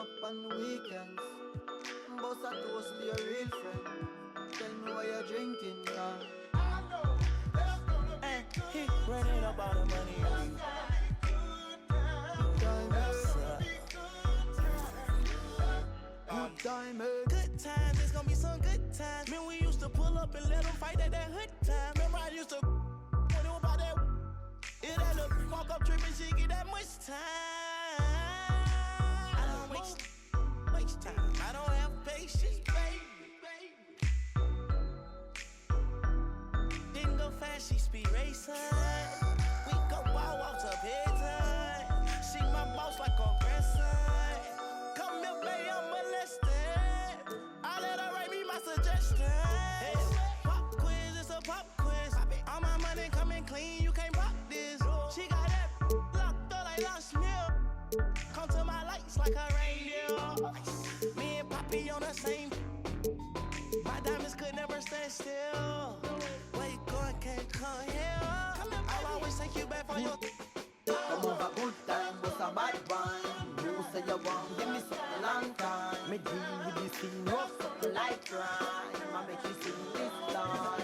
up on the weekends. Boss a toast to your real friend. Tell me why you're drinking, yeah. Hey, he running up all the money on you. Good time, eh? Good times, it's gonna be some good times. Man, we used to pull up and let them fight at that hood time. Remember I used to when it was about that. If that little walk up tripping, she get that much time. I don't waste time. I don't have patience, baby. Didn't go fast, she speed racing. We go ball walks up bedtime. See my boss like a grandson. Come here, play, I'm molested. I let her write me my suggestions. Hey, pop quiz, it's a pop quiz. All my money coming clean, you can't rock this. She got that locked up like Lost Mill. Come to my lights like a reindeer. Me and Poppy on the same. My diamonds could never stand still. Where you going, can't come here. I'll always take you back for your. Come over good time, what's a bad one? You say you want, give me something long time. Me deal with this thing, no something like crime. I make you sing this line.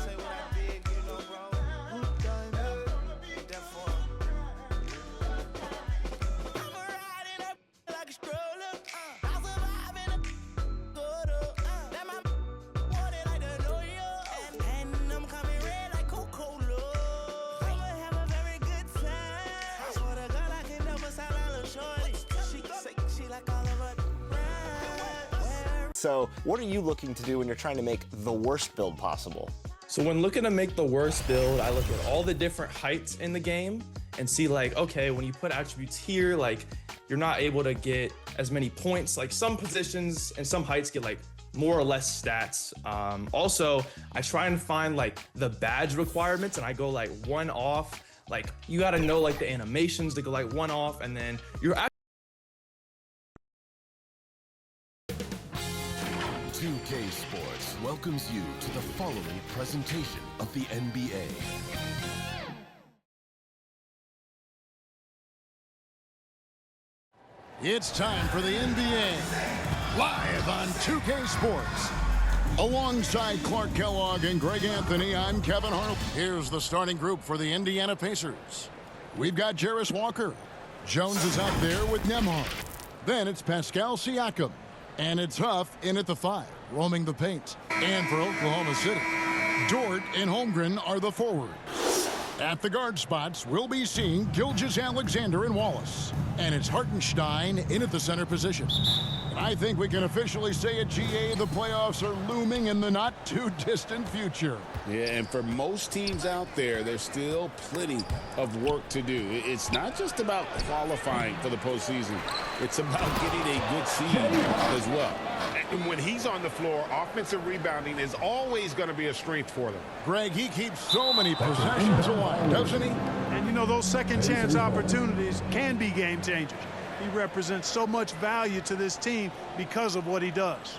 Say what I did, you know, bro. Good time, eh? Therefore, I'm a ride in a like a stroller. I survive in a good that my wanted like the New York. And I'm coming red like Coca-Cola. I'ma have a very good time. I swear to God, I can never sound a little shorty. She say she like all of her. So what are you looking to do when you're trying to make the worst build possible? So when looking to make the worst build, I look at all the different heights in the game and see like, okay, when you put attributes here, like you're not able to get as many points. Like some positions and some heights get like more or less stats. Also, I try and find like the badge requirements and I go like one off. Like you gotta know like the animations to go like one off and then you're 2K Sports welcomes you to the following presentation of the NBA. It's time for the NBA, live on 2K Sports. Alongside Clark Kellogg and Greg Anthony, I'm Kevin Harnell. Here's the starting group for the Indiana Pacers. We've got Jarris Walker. Jones is out there with Nembhard. Then it's Pascal Siakam. And it's Huff in at the 5, roaming the paint. And for Oklahoma City, Dort and Holmgren are the forwards. At the guard spots, we'll be seeing Gilgeous-Alexander and Wallace. And it's Hartenstein in at the center position. And I think we can officially say at GA the playoffs are looming in the not-too-distant future. Yeah, and for most teams out there, there's still plenty of work to do. It's not just about qualifying for the postseason. It's about getting a good seed as well. And when he's on the floor, offensive rebounding is always going to be a strength for them. Greg, he keeps so many possessions alive, doesn't he? And, you know, those second-chance opportunities can be game changers. He represents so much value to this team because of what he does.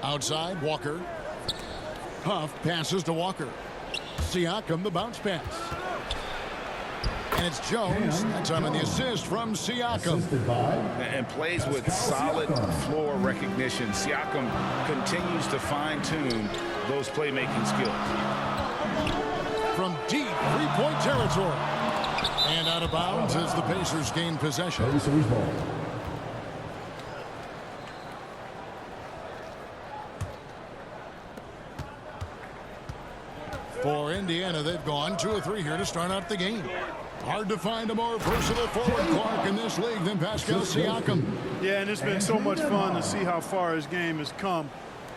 Outside, Walker. Huff passes to Walker. Siakam, the bounce pass. And it's Jones. That time on the assist from Siakam. And plays with solid floor recognition. Siakam continues to fine-tune those playmaking skills. From deep three-point territory. And out of bounds as the Pacers gain possession. For Indiana, they've gone 2 of 3 here to start out the game. Hard to find a more versatile forward, Clark, in this league than Pascal Siakam. Yeah, and it's been so much fun to see how far his game has come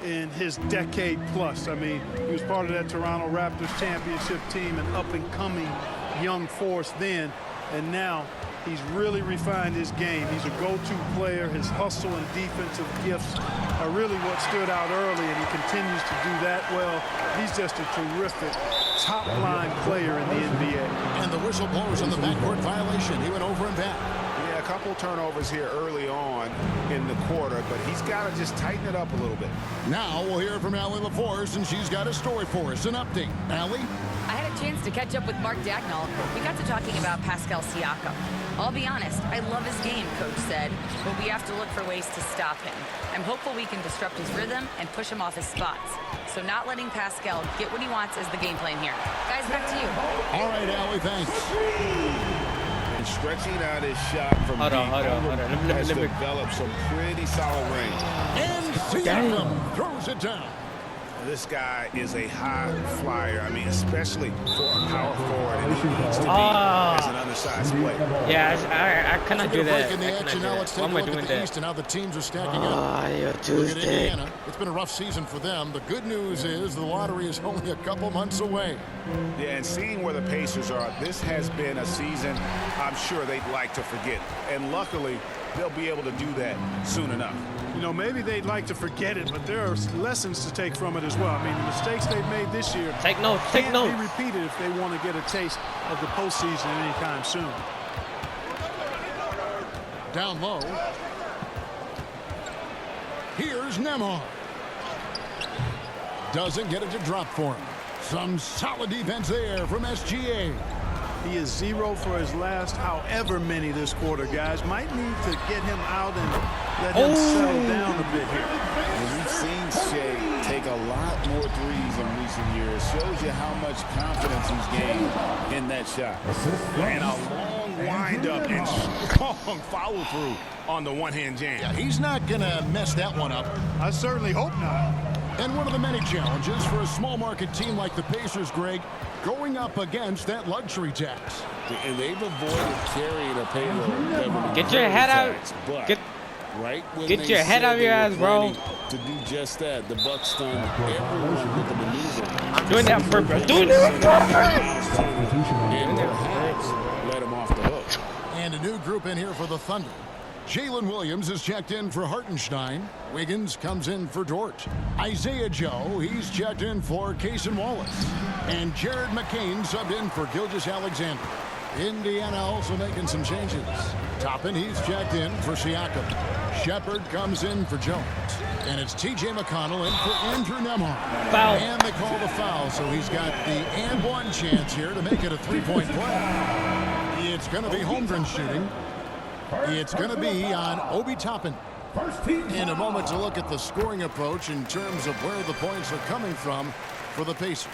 in his decade plus. I mean, he was part of that Toronto Raptors championship team, an up-and-coming young force then, and now he's really refined his game. He's a go-to player. His hustle and defensive gifts are really what stood out early, and he continues to do that well. He's just a terrific top-line player in the NBA. And the whistle blows on the backcourt violation. He went over and back. Yeah, a couple turnovers here early on in the quarter, but he's got to just tighten it up a little bit. Now we'll hear from Allie LaForce, and she's got a story for us. An update. Allie? I had a chance to catch up with Mark Dagnall. We got to talking about Pascal Siakam. I'll be honest, I love his game, Coach said, but we have to look for ways to stop him. I'm hopeful we can disrupt his rhythm and push him off his spots. So not letting Pascal get what he wants is the game plan here. Guys, back to you. All right, Allie, thanks. And stretching out his shot from deep has developed some pretty solid range. And Siakam throws it down. This guy is a high flyer. I mean, especially for a power forward, and he needs to be as an undersized player. Yeah, I cannot do that. In the action, now let's take a look at the East and how the teams are stacking up. Look at Indiana. It's been a rough season for them. The good news is the lottery is only a couple months away. Yeah, and seeing where the Pacers are, this has been a season I'm sure they'd like to forget. And luckily, they'll be able to do that soon enough. You know, maybe they'd like to forget it, but there are lessons to take from it as well. I mean, the mistakes they've made this year can't be repeated if they want to get a taste of the postseason anytime soon. Down low. Here's Nembhard. Doesn't get it to drop for him. Some solid defense there from SGA. He is 0 for his last however many this quarter, guys. Might need to get him out and let him settle down a bit here. And we've seen Shea take a lot more threes in recent years. Shows you how much confidence he's gained in that shot. And a long windup and strong follow through on the one-hand jam. Yeah, he's not going to mess that one up. I certainly hope not. And one of the many challenges for a small market team like the Pacers, Greg, going up against that luxury tax. And they've avoided carrying a payload. Get your head out. Get your head out of your ass, bro. To do just that, the Bucks done everyone with the maneuver. Doing that on purpose. Doing that on purpose. And perhaps let him off the hook. And a new group in here for the Thunder. Jalen Williams is checked in for Hartenstein. Wiggins comes in for Dort. Isaiah Joe, he's checked in for Cason Wallace. And Jared McCain subbed in for Gilgeous-Alexander. Indiana also making some changes. Toppin, he's checked in for Siakam. Shepard comes in for Jones. And it's T.J. McConnell in for Andrew Nembhard. Foul. And they call the foul, so he's got the and one chance here to make it a three-point play. It's going to be Holmgren shooting. It's going to be on Obi Toppin. In a moment to look at the scoring approach in terms of where the points are coming from for the Pacers.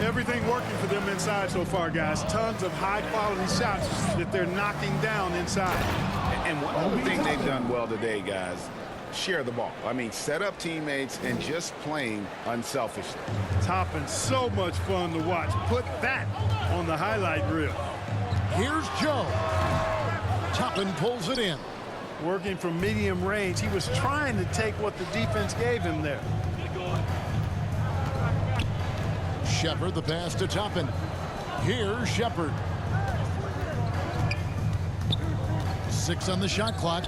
Everything working for them inside so far, guys. Tons of high-quality shots that they're knocking down inside. And one other thing they've done well today, guys, share the ball. I mean, set up teammates and just playing unselfishly. Toppin, so much fun to watch. Put that on the highlight reel. Here's Joe. Toppin pulls it in. Working from medium range. He was trying to take what the defense gave him there. Shepard, the pass to Toppin. Here's Shepard. 6 on the shot clock.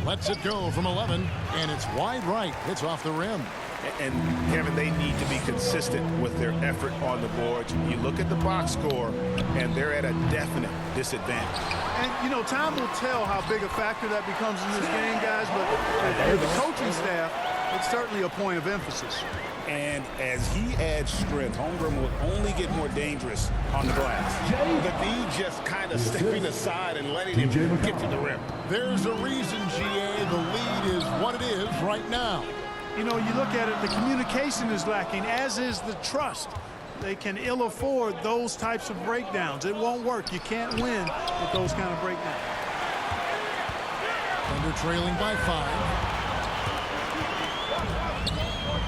Lets it go from 11, and it's wide right. It's off the rim. And, Kevin, they need to be consistent with their effort on the boards. You look at the box score, and they're at a definite disadvantage. And, you know, time will tell how big a factor that becomes in this game, guys, but for the coaching staff, it's certainly a point of emphasis. And as he adds strength, Holmgren will only get more dangerous on the glass. The D just kind of stepping aside and letting him get to the rim. There's a reason, GA, the lead is what it is right now. You know, you look at it, the communication is lacking, as is the trust. They can ill afford those types of breakdowns. It won't work. You can't win with those kind of breakdowns. Thunder trailing by 5.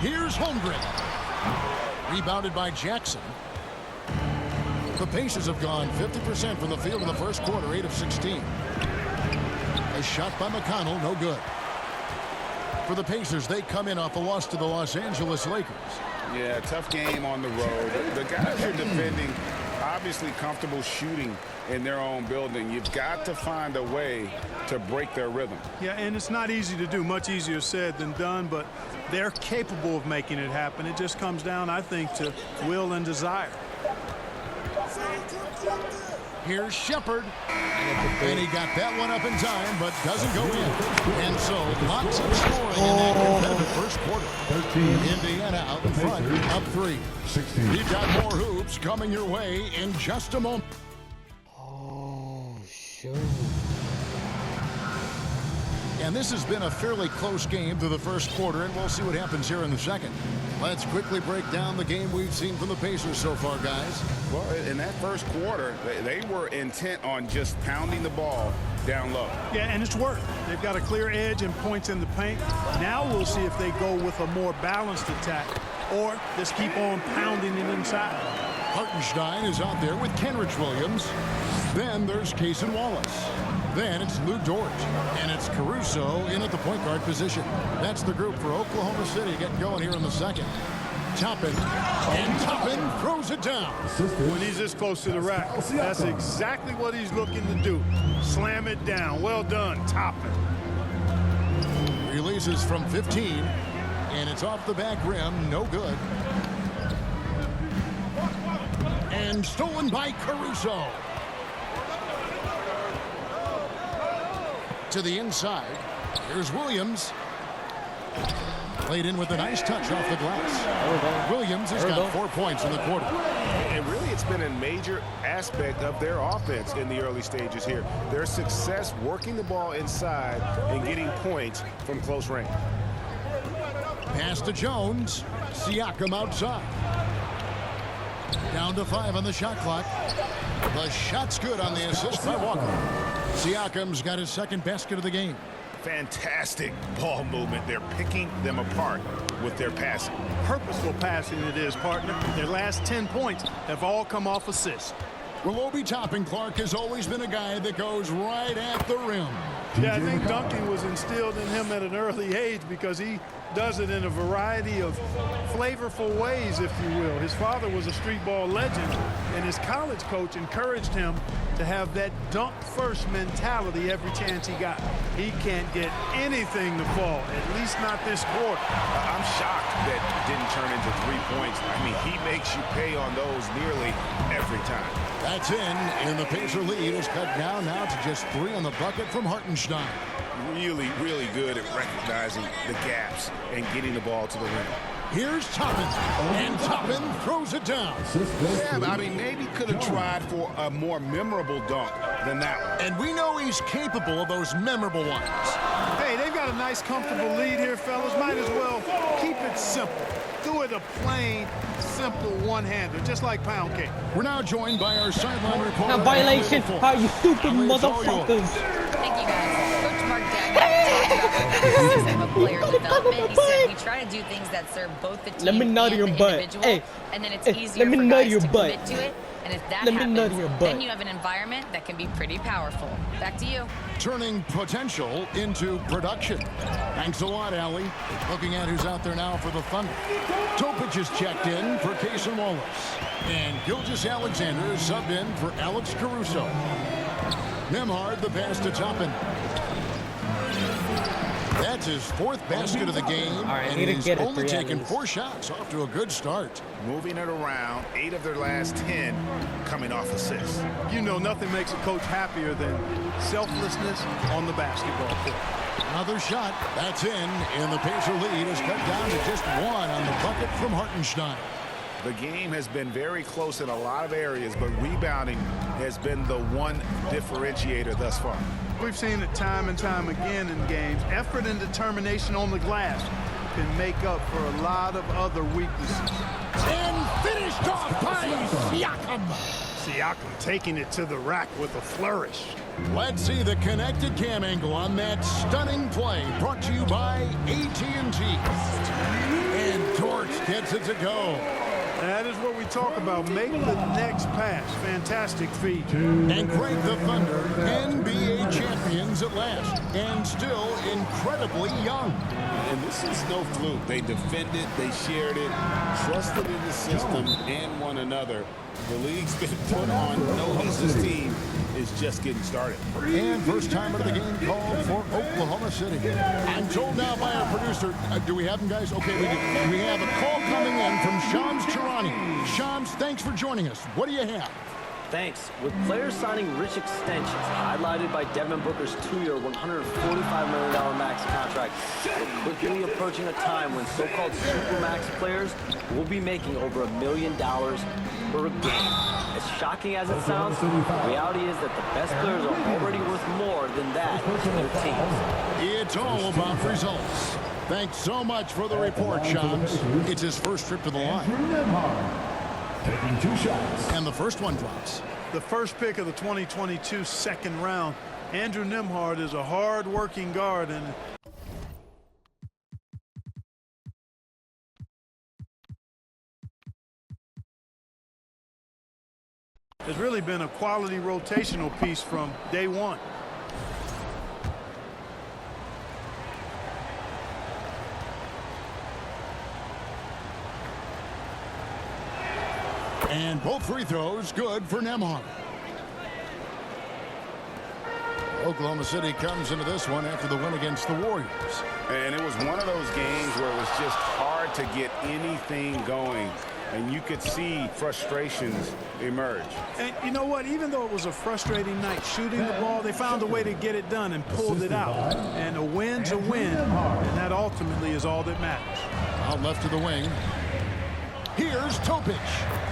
Here's Holmgren. Rebounded by Jackson. The Pacers have gone 50% from the field in the first quarter, 8 of 16. A shot by McConnell, no good. For the Pacers, they come in off a loss to the Los Angeles Lakers. Yeah, tough game on the road. The guys are defending obviously comfortable shooting in their own building. You've got to find a way to break their rhythm. Yeah, and it's not easy to do, much easier said than done, but they're capable of making it happen. It just comes down, I think, to will and desire. Here's Shepard. And he got that one up in time, but doesn't go in. And so, lots of scoring in that competitive first quarter. Indiana out in front, up 3. We've got more hoops coming your way in just a moment. Oh, shoot. And this has been a fairly close game through the first quarter, and we'll see what happens here in the second. Let's quickly break down the game we've seen from the Pacers so far, guys. Well, in that first quarter, they were intent on just pounding the ball down low. Yeah, and it's worked. They've got a clear edge and points in the paint. Now we'll see if they go with a more balanced attack or just keep on pounding it inside. Hartenstein is out there with Kenrich Williams. Then there's Cason Wallace. Then it's Lou Dort. And it's Caruso in at the point guard position. That's the group for Oklahoma City getting going here in the second. Toppin. And Toppin throws it down. When he's this close to the rack, that's exactly what he's looking to do. Slam it down. Well done, Toppin. Releases from 15. And it's off the back rim. No good. And stolen by Caruso. To the inside. Here's Williams. Played in with a nice touch off the glass. Williams has got 4 points in the quarter. And really, it's been a major aspect of their offense in the early stages here. Their success working the ball inside and getting points from close range. Pass to Jones. Siakam outside. Down to 5 on the shot clock. The shot's good on the assist by Walker. Siakam's got his second basket of the game. Fantastic ball movement. They're picking them apart with their passing. Purposeful passing it is, partner. Their last 10 points have all come off assists. Well, Obi Toppin Clark has always been a guy that goes right at the rim. Yeah, I think dunking was instilled in him at an early age because he does it in a variety of flavorful ways, if you will. His father was a street ball legend, and his college coach encouraged him to have that dunk-first mentality every chance he got. He can't get anything to fall, at least not this quarter. I'm shocked that it didn't turn into 3 points. I mean, he makes you pay on those nearly every time. That's in, and the Pacer lead is cut down now to just 3 on the bucket from Hartenstein. Really, really good at recognizing the gaps and getting the ball to the rim. Here's Toppin, and Toppin throws it down. Yeah, I mean, maybe could have tried for a more memorable dunk than that one. And we know he's capable of those memorable ones. Hey, they've got a nice, comfortable lead here, fellas. Might as well keep it simple. Do it a plain, simple one-hander, just like pound cake. We're now joined by our sideline reporter. Now, violation. How you stupid motherfuckers. Thank you, guys. Coach Mark Dagnall talked about the emphasis of player development. He said we try to do things that serve both the team Let me nut and your the butt. individual, Hey, and then it's hey, easier let me for nut guys your to butt. commit to it. And if that Let me nut your happens, butt. then you have an environment that can be pretty powerful. Back to you. Turning potential into production. Thanks a lot, Allie. Looking at who's out there now for the Thunder. Topic is checked in for Cason Wallace. And Gilgeous Alexander is subbed in for Alex Caruso. Nembhard the pass to Toppin. That's his 4th basket of the game, and he's only taken 4 shots. Off to a good start. Moving it around, 8 of their last 10 coming off assists. You know, nothing makes a coach happier than selflessness on the basketball court. Another shot. That's in, and the Pacer lead is cut down to just 1 on the bucket from Hartenstein. The game has been very close in a lot of areas, but rebounding has been the one differentiator thus far. We've seen it time and time again in games. Effort and determination on the glass can make up for a lot of other weaknesses. And finished off by Siakam. Siakam taking it to the rack with a flourish. Let's see the connected cam angle on that stunning play, brought to you by AT&T. And Dort gets it to go. That is what we talk about. Make the next pass. Fantastic feed. And Greg the Thunder, NBA champions wins at last, and still incredibly young. And this is no fluke. They defended, they shared it, trusted in the system and one another. The league's been put on notice. This team is just getting started. And first time of the game called for Oklahoma City. I'm told now by our producer, do we have them, guys? Okay, we do. We have a call coming in from Shams Charania. Shams, thanks for joining us. What do you have? Thanks. With players signing rich extensions, highlighted by Devin Booker's 2-year, $145 million max contract, we're quickly approaching a time when so-called supermax players will be making over $1 million per game. As shocking as it sounds, the reality is that the best players are already worth more than that to their teams. It's all about results. Thanks so much for the report, Shams. It's his first trip to the line. Taking 2 shots. And the first one drops. The first pick of the 2022 second round. Andrew Nembhard is a hard-working guard, and has really been a quality rotational piece from day one. And both free throws good for Nembhard. Oklahoma City comes into this one after the win against the Warriors. And it was one of those games where it was just hard to get anything going. And you could see frustrations emerge. And you know what? Even though it was a frustrating night shooting the ball, they found a way to get it done and pulled it out. And a win's a win, and that ultimately is all that matters. Out left to the wing. Here's Topic.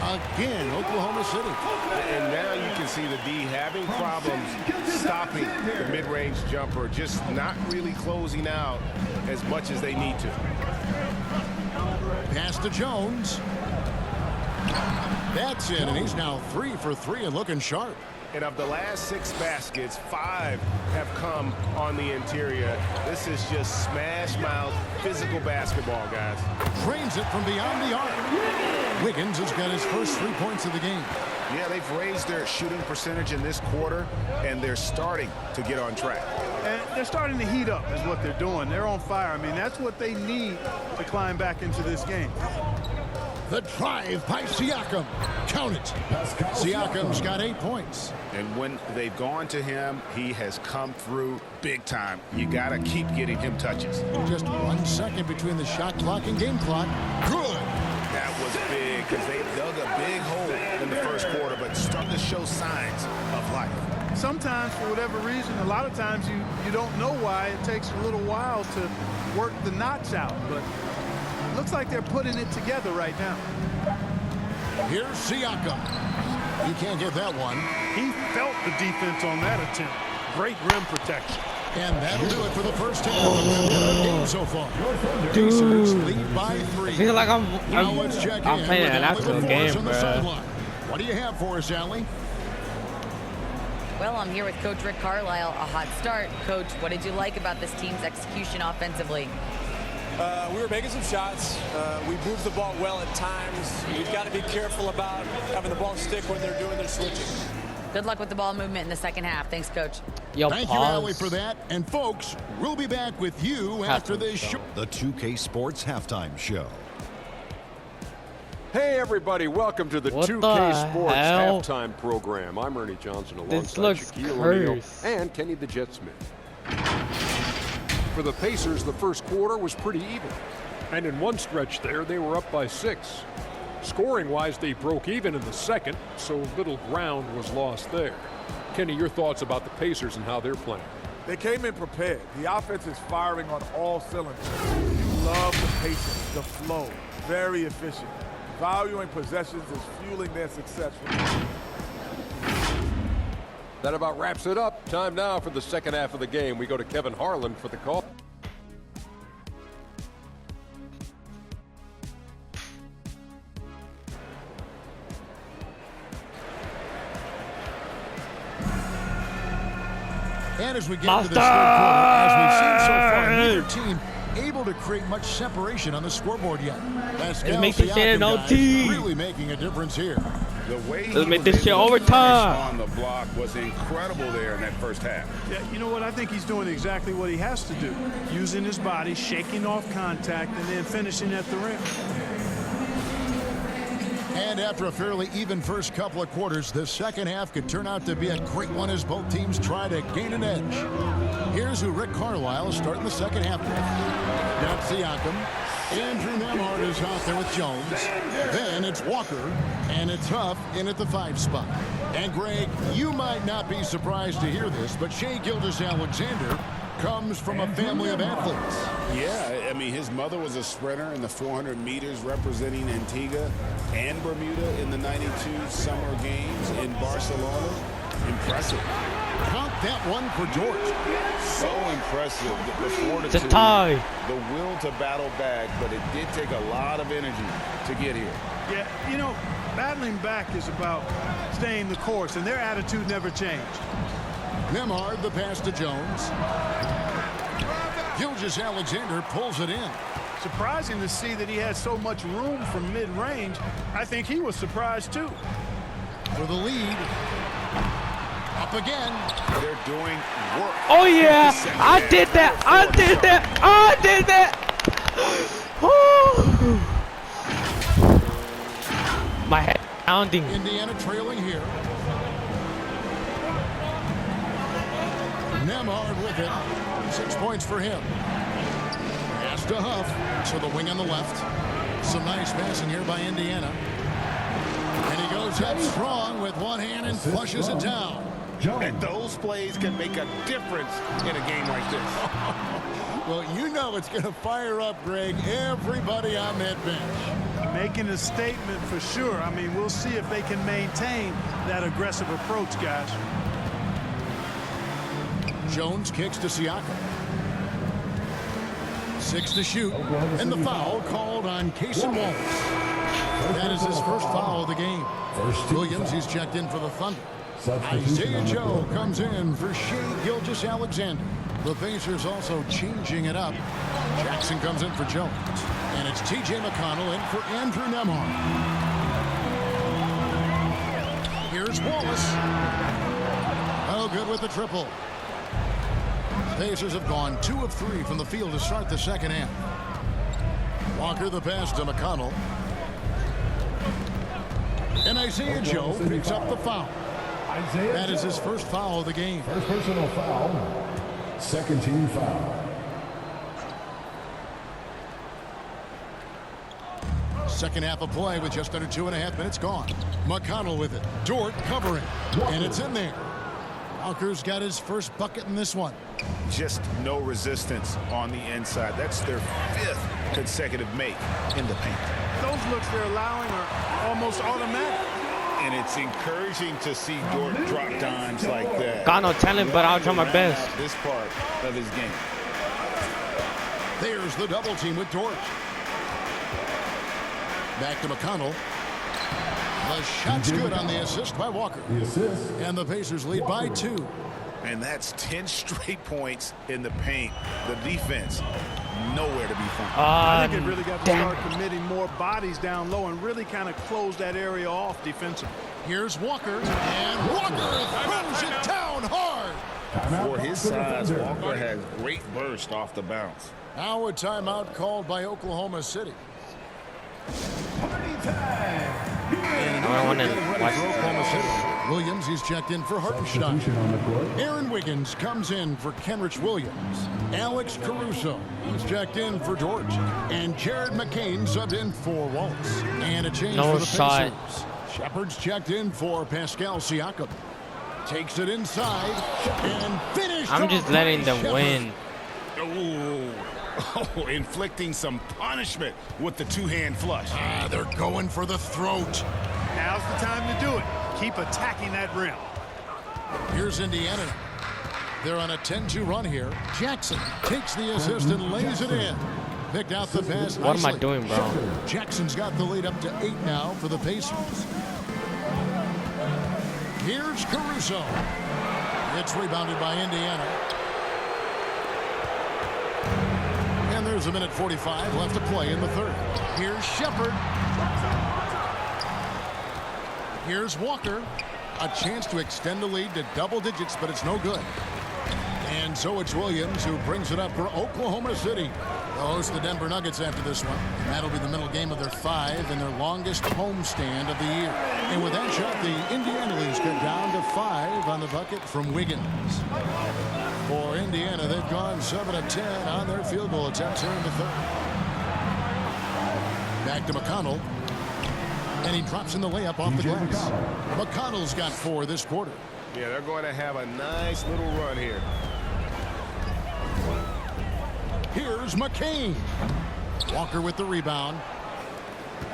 Again, Oklahoma City. And now you can see the D having problems stopping the mid-range jumper, just not really closing out as much as they need to. Pass to Jones. That's in, and he's now 3 for 3 and looking sharp. And of the last 6 baskets, 5 have come on the interior. This is just smash-mouth physical basketball, guys. Drains it from beyond the arc. Wiggins has got his first 3 points of the game. Yeah, they've raised their shooting percentage in this quarter, and they're starting to get on track. And they're starting to heat up is what they're doing. They're on fire. I mean, that's what they need to climb back into this game. The drive by Siakam. Count it. Siakam's got 8 points. And when they've gone to him, he has come through big time. You got to keep getting him touches. Just 1 second between the shot clock and game clock. Good. That was big because they dug a big hole in the first quarter, but starting to show signs of life. Sometimes, for whatever reason, a lot of times you don't know why. It takes a little while to work the knots out, but looks like they're putting it together right now. Here's Siakam. He can't get that one. He felt the defense on that attempt. Great rim protection. And that'll do it for the first half of the game so far. Dude, lead by 3. I feel like I'm playing an actual game, bro. What do you have for us, Allie? Well, I'm here with Coach Rick Carlisle. A hot start. Coach, what did you like about this team's execution offensively? We were making some shots. We moved the ball well at times. We've got to be careful about having the ball stick when they're doing their switching. Good luck with the ball movement in the second half. Thanks, Coach. Thank you, Allie, for that. And, folks, we'll be back with you after this show. The 2K Sports Halftime Show. Hey, everybody. Welcome to the 2K Sports Halftime Program. I'm Ernie Johnson alongside Shaquille O'Neal and Kenny the Jet Smith. For the Pacers, the first quarter was pretty even. And in one stretch there, they were up by 6. Scoring-wise, they broke even in the second, so little ground was lost there. Kenny, your thoughts about the Pacers and how they're playing? They came in prepared. The offense is firing on all cylinders. You love the patience, the flow, very efficient. Valuing possessions is fueling their success. That about wraps it up. Time now for the second half of the game. We go to Kevin Harlan for the call. And as we get into this third quarter, as we've seen so far, neither team able to create much separation on the scoreboard yet. Pascal Siakam, guys, really making a difference here. The way he Let's make was this shit able to overtime. finish on the block was incredible there in that first half. Yeah, you know what? I think he's doing exactly what he has to do. Using his body, shaking off contact, and then finishing at the rim. And after a fairly even first couple of quarters, the second half could turn out to be a great one as both teams try to gain an edge. Here's who Rick Carlisle is starting the second half with. Got Siakam. Andrew Nembhard is out there with Jones. Then it's Walker, and it's Huff in at the 5 spot. And Greg, you might not be surprised to hear this, but Shai Gilgeous-Alexander comes from a family of athletes. Yeah, I mean, his mother was a sprinter in the 400 meters representing Antigua and Bermuda in the 92 Summer Games in Barcelona. Impressive. Count that one for George. So impressive. The fortitude, It's a tie. the will to battle back, but it did take a lot of energy to get here. Yeah, you know, battling back is about staying the course, and their attitude never changed. Nembhard, the pass to Jones. Gilgeous-Alexander pulls it in. Surprising to see that he had so much room from mid-range. I think he was surprised, too. For the lead. Up again. They're doing work. Oh yeah, I did that. I did that. I did that. Woo. My head pounding. Indiana trailing here. Nembhard with it. 6 points for him. Pass to Huff. To the wing on the left. Some nice passing here by Indiana. And he goes up strong with one hand and flushes it down. And those plays can make a difference in a game like this. Well, you know it's going to fire up, Greg, everybody on that bench. Making a statement for sure. I mean, we'll see if they can maintain that aggressive approach, guys. Jones kicks to Siakam. 6 to shoot. And the foul called on Cason Wallace. That is his first foul of the game. Williams, he's checked in for the Thunder. Isaiah Joe comes in for Shai Gilgeous-Alexander. The Pacers also changing it up. Jackson comes in for Jones. And it's T.J. McConnell in for Andrew Nembhard. Here's Wallace. Oh, good with the triple. Pacers have gone 2 of 3 from the field to start the second half. Walker the pass to McConnell. And Isaiah Joe picks up the foul. That is his first foul of the game. First personal foul. Second team foul. Second half of play with just under 2.5 minutes gone. McConnell with it. Dort covering. And it's in there. Walker's got his first bucket in this one. Just no resistance on the inside. That's their 5th consecutive make in the paint. Those looks they're allowing are almost automatic. And it's encouraging to see Dort drop dimes like that. Got no talent, but I'll try my best. This part of his game. There's the double team with Dort. Back to McConnell. The shot's good on the assist by Walker. And the Pacers lead by 2. And that's 10 straight points in the paint. The defense, nowhere to be found. I think it really got to start committing more bodies down low and really kind of close that area off defensively. Here's Walker. And Walker throws it down hard. For his size, Walker has great burst off the bounce. Now a timeout called by Oklahoma City. Williams, he's checked in for Hartenstein. Aaron Wiggins comes in for Kenrich Williams. Alex Caruso is checked in for Dort. And Jared McCain subbed in for Wallace. And a change for the Pacers. Shepard's checked in for Pascal Siakam. Takes it inside and finished. I'm just letting them win. Oh, inflicting some punishment with the 2-hand flush. They're going for the throat. Now's the time to do it. Keep attacking that rim. Here's Indiana. They're on a 10-2 run here. Jackson takes the assist and lays it in. Picked out the pass nicely. What am I doing, bro? Jackson's got the lead up to 8 now for the Pacers. Here's Caruso. It's rebounded by Indiana. And there's a minute 45 left to play in the third. Here's Shepard. Here's Walker. A chance to extend the lead to double digits, but it's no good. And so it's Williams who brings it up for Oklahoma City. They'll host the Denver Nuggets after this one. And that'll be the middle game of their 5 and their longest homestand of the year. And with that shot, the Indiana Leaves get down to 5 on the bucket from Wiggins. For Indiana, they've gone 7 of 10 on their field goal attempts here in the third. Back to McConnell. And he drops in the layup off the glass. McConnell's got 4 this quarter. Yeah, they're going to have a nice little run here. Here's McCain. Walker with the rebound.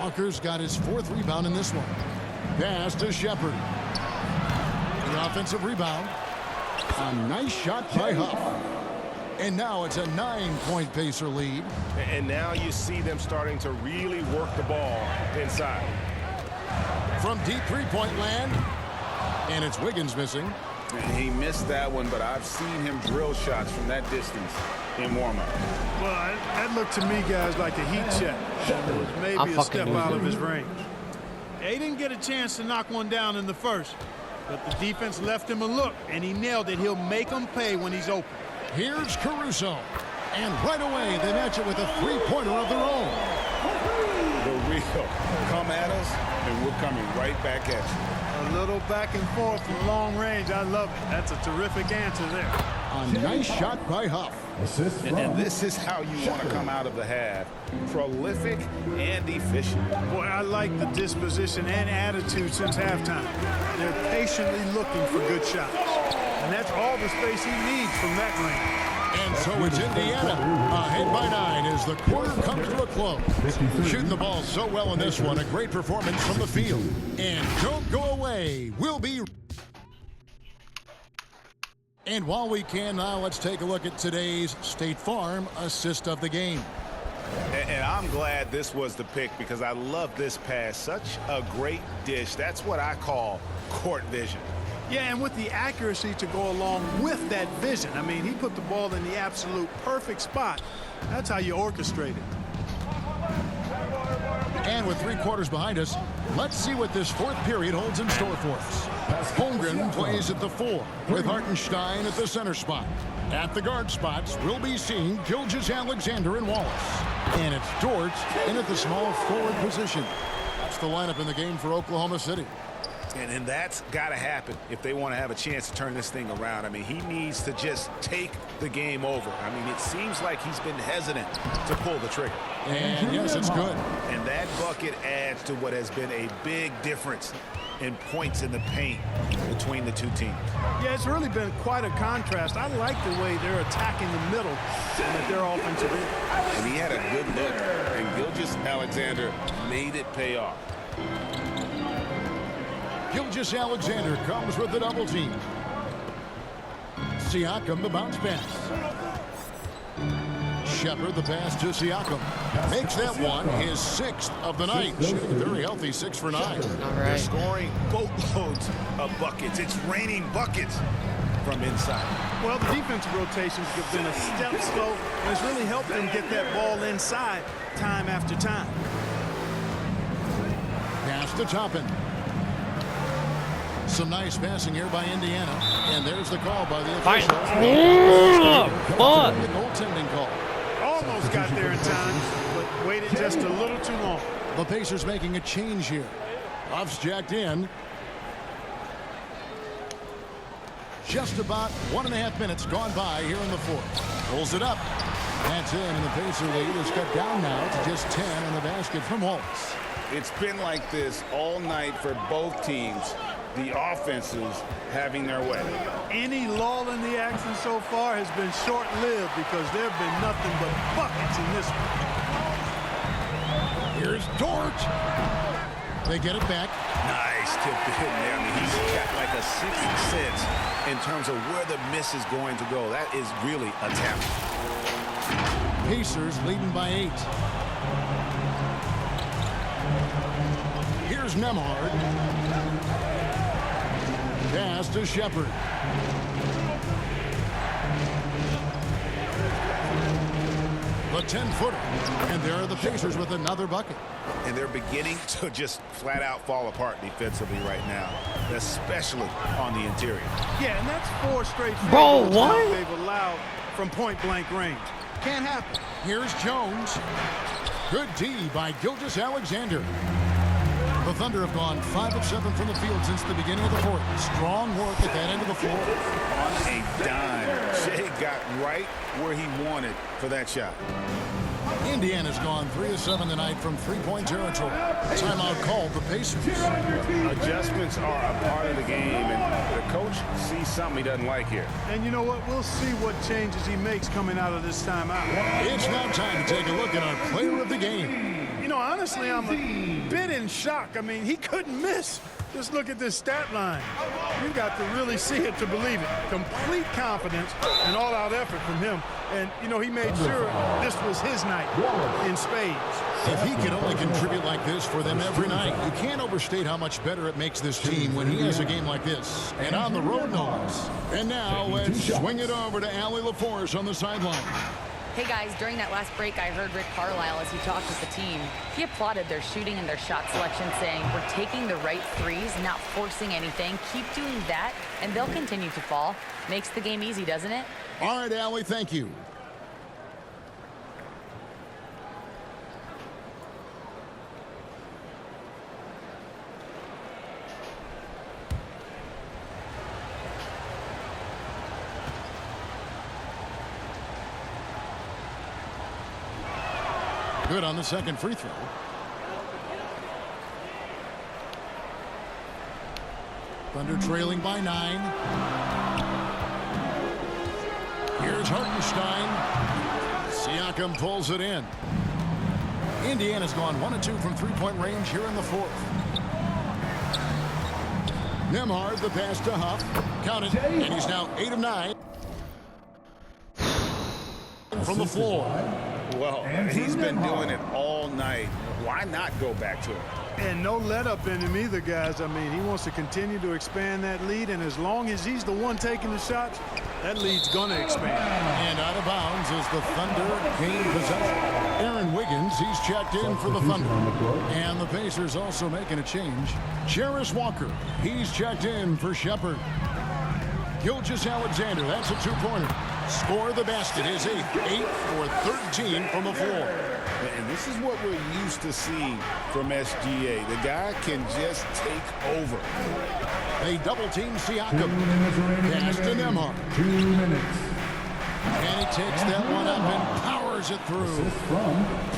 Walker's got his 4th rebound in this one. Pass to Shepard. The offensive rebound. A nice shot by Huff. And now it's a 9-point Pacer lead. And now you see them starting to really work the ball inside. From deep three-point land. And it's Wiggins missing. And he missed that one, but I've seen him drill shots from that distance in warm-up. Well, that looked to me, guys, like a heat check. It was maybe a step out of his range. They didn't get a chance to knock one down in the first, but the defense left him a look, and he nailed it. He'll make them pay when he's open. Here's Caruso. And right away, they match it with a three-pointer of their own. The real come at us, and we're coming right back at you. A little back and forth from long range. I love it. That's a terrific answer there. A nice shot by Huff. And this is how you want to come out of the half. Prolific and efficient. Boy, I like the disposition and attitude since halftime. They're patiently looking for good shots. And that's all the space he needs from that range. And so it's Indiana ahead by 9 as the quarter comes to a close. Shooting the ball so well in this one. A great performance from the field. And don't go away. We'll be... And while we can now, let's take a look at today's State Farm assist of the game. And I'm glad this was the pick because I love this pass. Such a great dish. That's what I call court vision. Yeah, and with the accuracy to go along with that vision. I mean, he put the ball in the absolute perfect spot. That's how you orchestrate it. And with 3 quarters behind us, let's see what this 4th period holds in store for us. Holmgren plays at the 4 with Hartenstein at the center spot. At the guard spots, we'll be seeing Gilgeous-Alexander and Wallace. And it's George in at the small forward position. That's the lineup in the game for Oklahoma City. And that's got to happen if they want to have a chance to turn this thing around. I mean, he needs to just take the game over. I mean, it seems like he's been hesitant to pull the trigger. And yes, it's good. And that bucket adds to what has been a big difference in points in the paint between the two teams. Yeah, it's really been quite a contrast. I like the way they're attacking the middle and at their offensive end. And he had a good look, and Gilgeous-Alexander made it pay off. Gilgeous-Alexander comes with the double team. Siakam the bounce pass. Shepard the pass to Siakam. Makes that one his 6th of the night. Very healthy 6 for 9. They're scoring boatloads of buckets. It's raining buckets from inside. Well, the defensive rotations have been a step slow, and it's really helped them get that ball inside time after time. Pass to Toppin. Some nice passing here by Indiana. And there's the call by the official. The goaltending call. Almost got there in time, but waited just a little too long. The Pacers making a change here. Huff's jacked in. Just about 1.5 minutes gone by here in the 4th. Pulls it up. That's in, and the Pacer lead is cut down now to just 10 on the basket from Holtz. It's been like this all night for both teams. The offenses having their way. Any lull in the action so far has been short-lived because there have been nothing but buckets in this one. Here's George. They get it back. Nice tip in there. I mean, he's got like a 6th sense in terms of where the miss is going to go. That is really a talent. Pacers leading by 8. Here's Nembhard. Pass to Shepard. The The 10-footer. And there are the Pacers with another bucket. And they're beginning to just flat out fall apart defensively right now, especially on the interior. Yeah, and that's 4 straight field Bro, goals what? they've allowed from point-blank range. Can't happen. Here's Jones. Good D by Gilgeous-Alexander. The Thunder have gone 5 of 7 from the field since the beginning of the fourth. Strong work at that end of the floor. On a dime, Shea got right where he wanted for that shot. Indiana's gone 3 of 7 tonight from three-point territory. Timeout called the Pacers. Adjustments are a part of the game, and the coach sees something he doesn't like here. And you know what? We'll see what changes he makes coming out of this timeout. It's now time to take a look at our player of the game. You know, honestly, I'm a bit in shock. I mean, he couldn't miss. Just look at this stat line. You got to really see it to believe it. Complete confidence and all-out effort from him. And, you know, he made sure this was his night in spades. If he can only contribute like this for them every night, you can't overstate how much better it makes this team when he has a game like this. And on the road, no less. And now let's swing it over to Allie LaForce on the sideline. Hey guys, during that last break, I heard Rick Carlisle as he talked with the team. He applauded their shooting and their shot selection, saying, we're taking the right threes, not forcing anything. Keep doing that, and they'll continue to fall. Makes the game easy, doesn't it? All right, Allie, thank you. Good on the second free throw. Thunder trailing by 9. Here's Hartenstein. Siakam pulls it in. Indiana's gone 1 of 2 from three-point range here in the fourth. Nembhard, the pass to Huff. Counted, and he's now 8 of 9 from the floor. Well, he's been doing it all night. Why not go back to it? And no let up in him either, guys. I mean, he wants to continue to expand that lead, and as long as he's the one taking the shots, that lead's going to expand. And out of bounds as the Thunder gain possession. Aaron Wiggins, he's checked in for the Thunder. And the Pacers also making a change. Jarris Walker, he's checked in for Shepherd. Gilgeous-Alexander, that's a 2-pointer. Score the basket, his 8th, 8 for 13 from the floor. And this is what we're used to seeing from SGA. The guy can just take over. They double-team Siakam. Pass to Nembhard. 2 minutes. And he takes that one up and powers it through.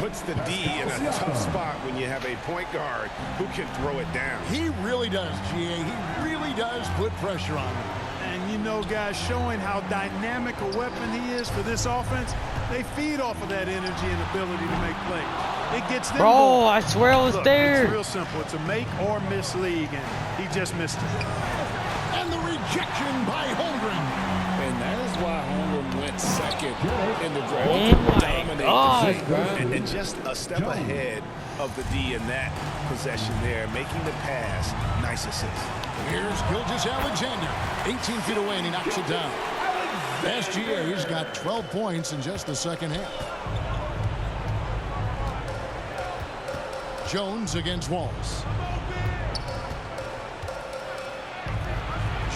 Puts the D in a tough spot when you have a point guard who can throw it down. He really does, GA. He really does put pressure on him. And you know, guys, showing how dynamic a weapon he is for this offense, they feed off of that energy and ability to make plays. It gets them. Bro, I swear it was there. It's real simple. It's a make or miss league, and he just missed it. And the rejection by Holmgren. And that is why Holmgren went second in the draft. Oh my God. And just a step ahead of the D in that possession there, making the pass. Nice assist. Here's Gilgeous-Alexander, 18 feet away, and he knocks it down. SGA's got 12 points in just the second half. Jones against Wallace.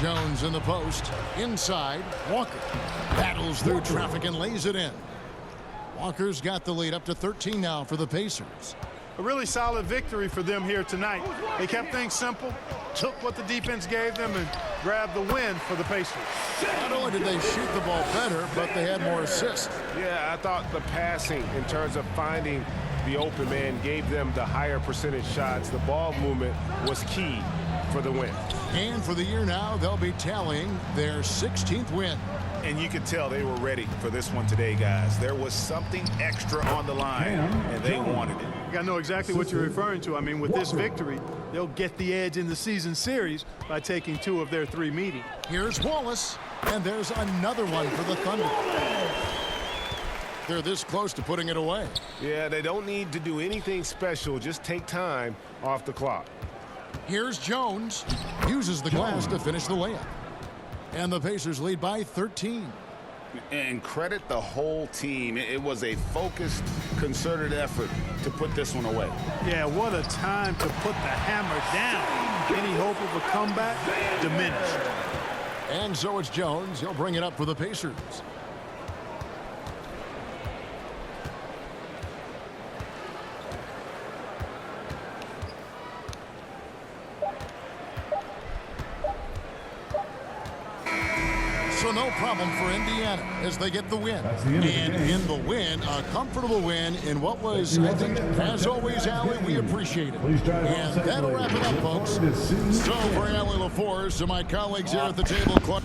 Jones in the post. Inside, Walker. Battles through traffic and lays it in. Walker's got the lead up to 13 now for the Pacers. A really solid victory for them here tonight. They kept things simple, took what the defense gave them, and grabbed the win for the Pacers. Not only did they shoot the ball better, but they had more assists. Yeah, I thought the passing in terms of finding the open man gave them the higher percentage shots. The ball movement was key for the win. And for the year now, they'll be tallying their 16th win. And you could tell they were ready for this one today, guys. There was something extra on the line, and they wanted it. I know exactly what you're referring to. I mean, with this victory, they'll get the edge in the season series by taking 2 of their 3 meetings. Here's Wallace, and there's another one for the Thunder. They're this close to putting it away. Yeah, they don't need to do anything special. Just take time off the clock. Here's Jones. Uses the glass to finish the layup. And the Pacers lead by 13. And credit the whole team. It was a focused, concerted effort to put this one away. Yeah, what a time to put the hammer down. Any hope of a comeback diminished. And so it's Jones. He'll bring it up for the Pacers. So no problem for Indiana as they get the win. And in the win, a comfortable win in what was, I think, as always, Allie, we appreciate it. And that'll wrap it up, folks. So for Allie LaForce and my colleagues here at the table, Clark.